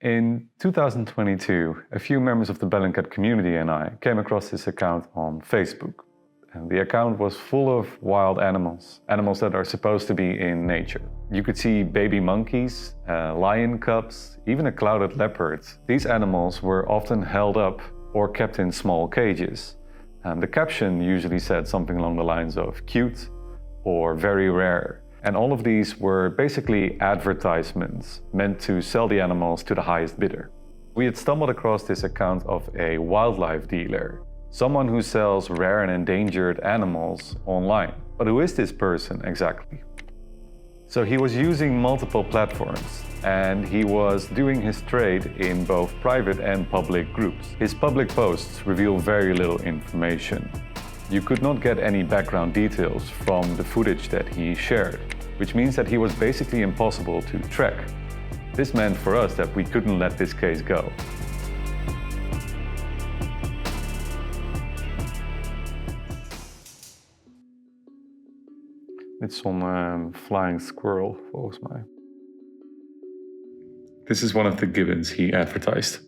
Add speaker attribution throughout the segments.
Speaker 1: In 2022, a few members of the Bellingcat community and I came across this account on Facebook. And the account was full of wild animals, animals that are supposed to be in nature. You could see baby monkeys, lion cubs, even a clouded leopard. These animals were often held up or kept in small cages. The caption usually said something along the lines of cute or very rare. And all of these were basically advertisements meant to sell the animals to the highest bidder. We had stumbled across this account of a wildlife dealer, someone who sells rare and endangered animals online. But who is this person exactly? So he was using multiple platforms, and he was doing his trade in both private and public groups. His public posts reveal very little information. You could not get any background details from the footage that he shared, which means that he was basically impossible to track. This meant for us that we couldn't let this case go. Dit is zo'n flying squirrel, volgens mij. This is one of the gibbons he advertised.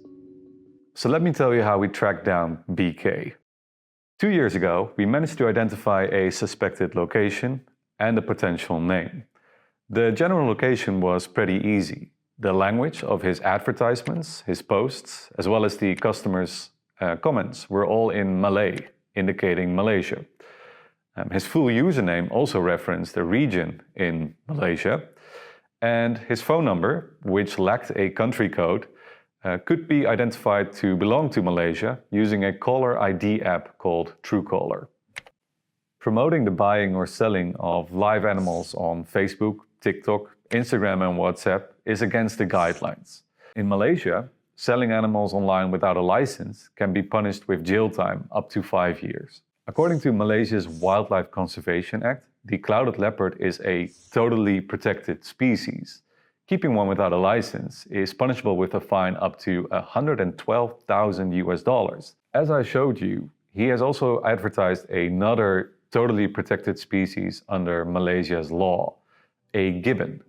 Speaker 1: So let me tell you how we tracked down BK. 2 years ago, we managed to identify a suspected location and a potential name. The general location was pretty easy. The language of his advertisements, his posts, as well as the customers' comments were all in Malay, indicating Malaysia. His full username also referenced a region in Malaysia, and his phone number, which lacked a country code, could be identified to belong to Malaysia using a caller ID app called Truecaller. Promoting the buying or selling of live animals on Facebook, TikTok, Instagram and WhatsApp is against the guidelines. In Malaysia, selling animals online without a license can be punished with jail time up to 5 years. According to Malaysia's Wildlife Conservation Act, the clouded leopard is a totally protected species. Keeping one without a license is punishable with a fine up to $112,000. As I showed you, he has also advertised another totally protected species under Malaysia's law, a gibbon.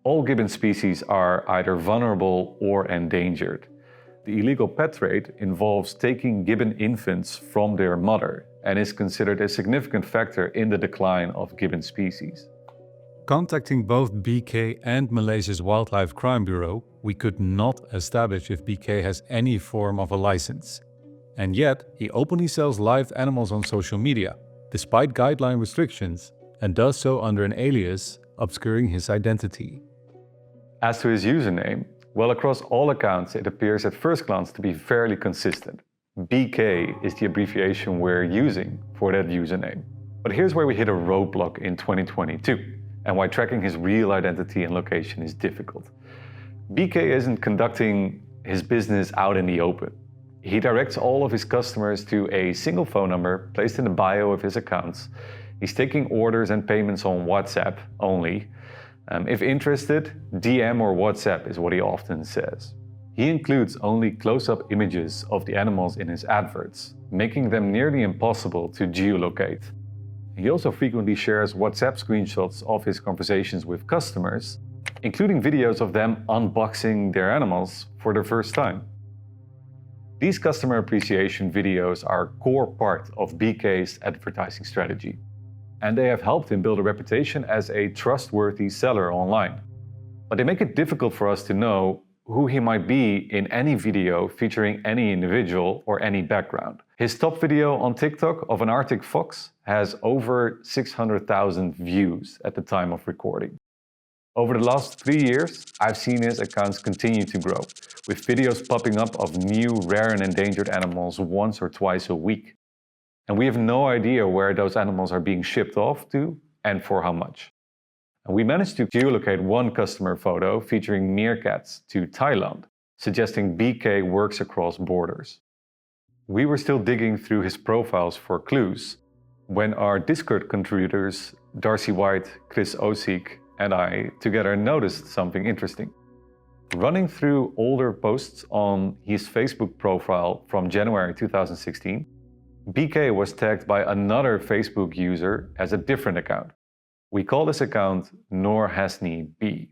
Speaker 1: All gibbon species are either vulnerable or endangered. The illegal pet trade involves taking gibbon infants from their mother and is considered a significant factor in the decline of gibbon species.
Speaker 2: Contacting both BK and Malaysia's Wildlife Crime Bureau, we could not establish if BK has any form of a license. And yet, he openly sells live animals on social media, despite guideline restrictions, and does so under an alias, obscuring his identity.
Speaker 1: As to his username, well, across all accounts it appears at first glance to be fairly consistent. BK is the abbreviation we're using for that username. But here's where we hit a roadblock in 2022, and why tracking his real identity and location is difficult. BK isn't conducting his business out in the open. He directs all of his customers to a single phone number placed in the bio of his accounts. He's taking orders and payments on WhatsApp only. If interested, DM or WhatsApp is what he often says. He includes only close-up images of the animals in his adverts, making them nearly impossible to geolocate. He also frequently shares WhatsApp screenshots of his conversations with customers, including videos of them unboxing their animals for the first time. These customer appreciation videos are a core part of BK's advertising strategy, and they have helped him build a reputation as a trustworthy seller online. But they make it difficult for us to know who he might be in any video featuring any individual or any background. His top video on TikTok of an Arctic fox has over 600,000 views at the time of recording. Over the last 3 years, I've seen his accounts continue to grow, with videos popping up of new rare and endangered animals once or twice a week. And we have no idea where those animals are being shipped off to and for how much. And we managed to geolocate one customer photo featuring meerkats to Thailand, suggesting BK works across borders. We were still digging through his profiles for clues when our Discord contributors Darcy White, Chris Osik, and I together noticed something interesting. Running through older posts on his Facebook profile from January 2016, BK was tagged by another Facebook user as a different account. We call this account Noor Hasni B.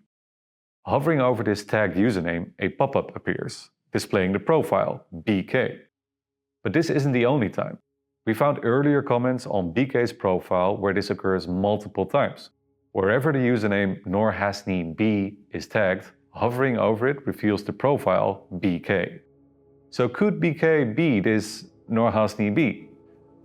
Speaker 1: Hovering over this tagged username, a pop-up appears, displaying the profile, BK. But this isn't the only time. We found earlier comments on BK's profile where this occurs multiple times. Wherever the username norhasnib is tagged, hovering over it reveals the profile BK. So could BK be this norhasnib?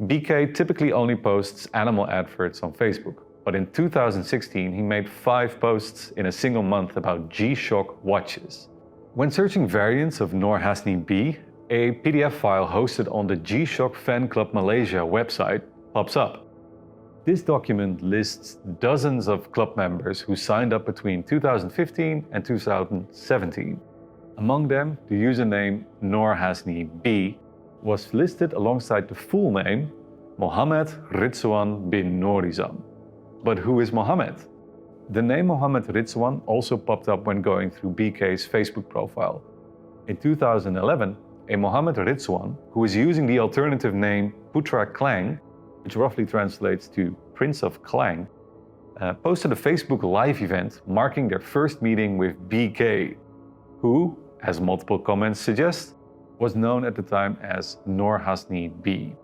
Speaker 1: BK typically only posts animal adverts on Facebook, but in 2016 he made 5 posts in a single month about G-Shock watches. When searching variants of norhasnib, a PDF file hosted on the G-Shock Fan Club Malaysia website pops up. This document lists dozens of club members who signed up between 2015 and 2017. Among them, the username norhasnib was listed alongside the full name Mohammed Ridwan bin Nourizam. But who is Mohammed? The name Mohammed Ridwan also popped up when going through BK's Facebook profile. In 2011, a Mohammed Ridwan, who is using the alternative name Putra Klang, which roughly translates to Prince of Klang, posted a Facebook Live event marking their first meeting with BK, who, as multiple comments suggest, was known at the time as norhasnib.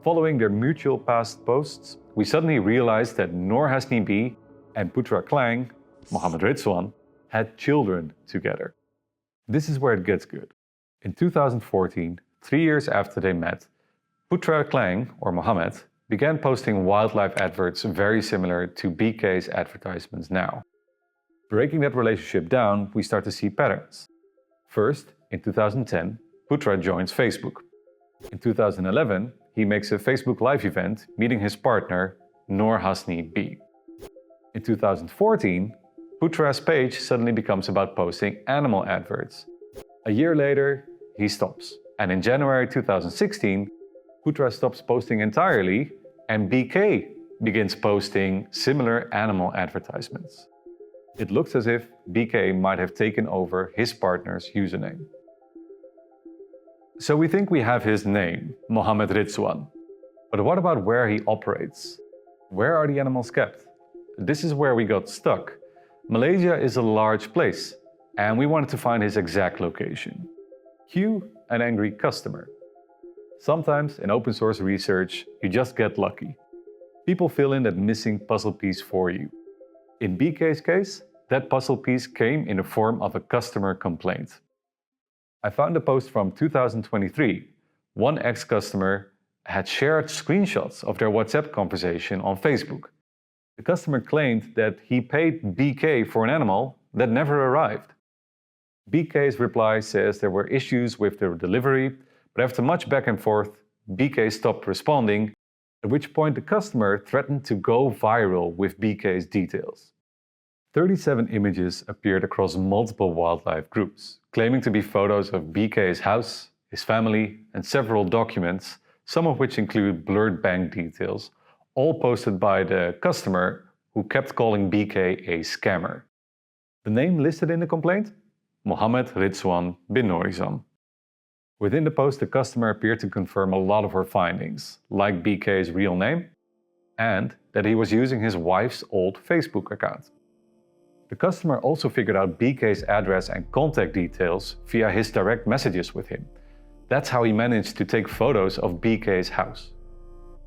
Speaker 1: Following their mutual past posts, we suddenly realized that norhasnib and Putra Klang, Mohammed Ridwan, had children together. This is where it gets good. In 2014, 3 years after they met, Putra Klang, or Mohammed, began posting wildlife adverts very similar to BK's advertisements now. Breaking that relationship down, we start to see patterns. First, in 2010, Putra joins Facebook. In 2011, he makes a Facebook Live event meeting his partner, norhasnib. In 2014, Putra's page suddenly becomes about posting animal adverts. A year later, he stops. And in January 2016, Putra stops posting entirely and BK begins posting similar animal advertisements. It looks as if BK might have taken over his partner's username. So we think we have his name, Mohammed Ridwan. But what about where he operates? Where are the animals kept? This is where we got stuck. Malaysia is a large place, and we wanted to find his exact location. Cue an angry customer. Sometimes in open source research, you just get lucky. People fill in that missing puzzle piece for you. In BK's case, that puzzle piece came in the form of a customer complaint. I found a post from 2023. One ex-customer had shared screenshots of their WhatsApp conversation on Facebook. The customer claimed that he paid BK for an animal that never arrived. BK's reply says there were issues with the delivery, but after much back and forth, BK stopped responding, at which point the customer threatened to go viral with BK's details. 37 images appeared across multiple wildlife groups, claiming to be photos of BK's house, his family, and several documents, some of which include blurred bank details, all posted by the customer who kept calling BK a scammer. The name listed in the complaint? Mohammed Ridwan bin Nourizam. Within the post, the customer appeared to confirm a lot of her findings, like BK's real name, and that he was using his wife's old Facebook account. The customer also figured out BK's address and contact details via his direct messages with him. That's how he managed to take photos of BK's house.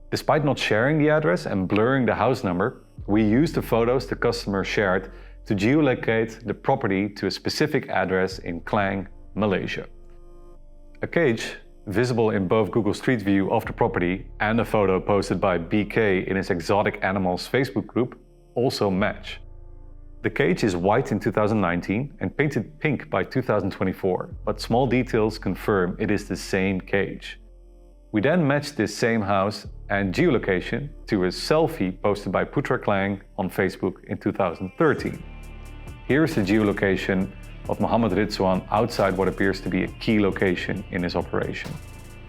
Speaker 1: Despite not sharing the address and blurring the house number, we used the photos the customer shared to geolocate the property to a specific address in Klang, Malaysia. A cage, visible in both Google Street View of the property and a photo posted by BK in his Exotic Animals Facebook group, also match. The cage is white in 2019 and painted pink by 2024, but small details confirm it is the same cage. We then matched this same house and geolocation to a selfie posted by Putra Klang on Facebook in 2013. Here's the geolocation of Mohammed Ridwan outside what appears to be a key location in his operation.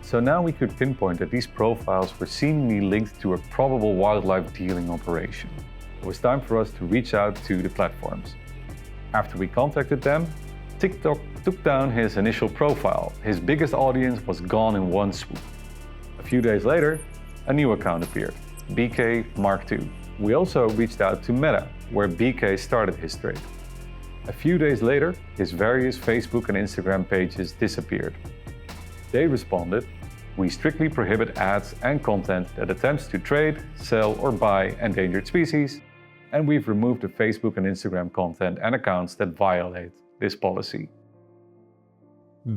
Speaker 1: So now we could pinpoint that these profiles were seemingly linked to a probable wildlife dealing operation. It was time for us to reach out to the platforms. After we contacted them, TikTok took down his initial profile. His biggest audience was gone in one swoop. A few days later, a new account appeared, BK Mark II. We also reached out to Meta, where BK started his trade. A few days later, his various Facebook and Instagram pages disappeared. They responded, "We strictly prohibit ads and content that attempts to trade, sell, or buy endangered species, and we've removed the Facebook and Instagram content and accounts that violate this policy."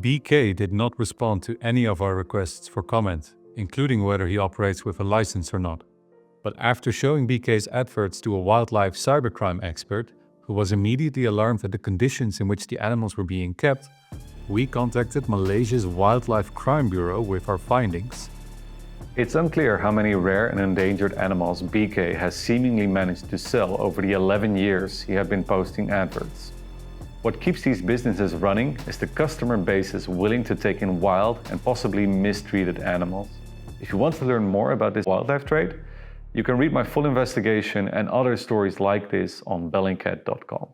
Speaker 2: BK did not respond to any of our requests for comment, including whether he operates with a license or not. But after showing BK's adverts to a wildlife cybercrime expert, who was immediately alarmed at the conditions in which the animals were being kept, we contacted Malaysia's Wildlife Crime Bureau with our findings.
Speaker 1: It's unclear how many rare and endangered animals BK has seemingly managed to sell over the 11 years he had been posting adverts. What keeps these businesses running is the customer bases willing to take in wild and possibly mistreated animals. If you want to learn more about this wildlife trade, you can read my full investigation and other stories like this on Bellingcat.com.